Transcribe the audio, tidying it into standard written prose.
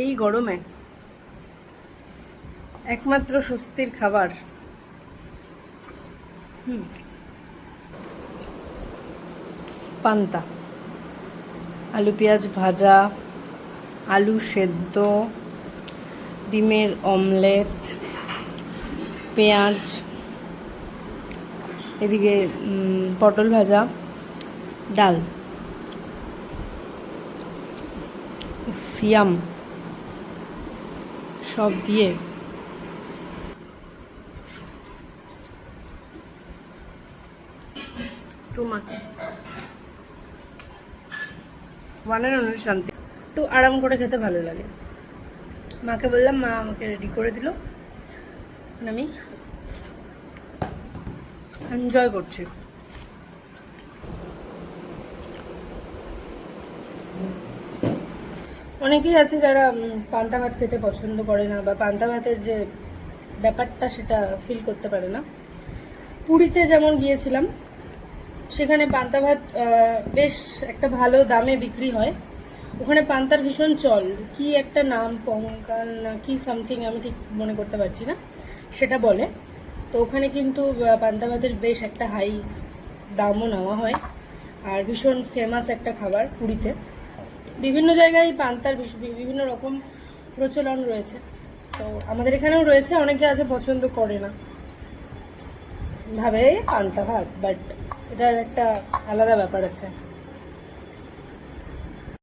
এই গরমে একমাত্র স্বস্তির খাবার। পান্তা, আলু পেঁয়াজ ভাজা, আলু সেদ্ধ, ডিমের অমলেট, পেঁয়াজ, এদিকে পটল ভাজা, ডাল, ফিয়াম সব দিয়ে বানানোর শান্তি, একটু আরাম করে খেতে ভালো লাগে। মাকে বললাম, মা আমাকে রেডি করে দিল, আমি এনজয় করছি। অনেকেই আছে যারা পান্তা ভাত খেতে পছন্দ করে না, বা পান্তা ভাতের যে ব্যাপারটা সেটা ফিল করতে পারে না। পুরীতে যেমন গিয়েছিলাম, সেখানে পান্তা ভাত বেশ একটা ভালো দামে বিক্রি হয়। ওখানে পান্তার ভীষণ চল, কি একটা নাম, পঙ্কাল না কি সামথিং, আমি ঠিক মনে করতে পারছি না, সেটা বলে। তো ওখানে কিন্তু পান্তা ভাতের বেশ একটা হাই দামও নেওয়া হয়, আর ভীষণ ফেমাস একটা খাবার পুরীতে। বিভিন্ন জায়গায় পান্তার বিভিন্ন রকম প্রচলন রয়েছে, তো আমাদের এখানেও রয়েছে। অনেকে আছে পছন্দ করে না, ভাবে পান্তা ভাত, বাট এটার একটা আলাদা ব্যাপার আছে।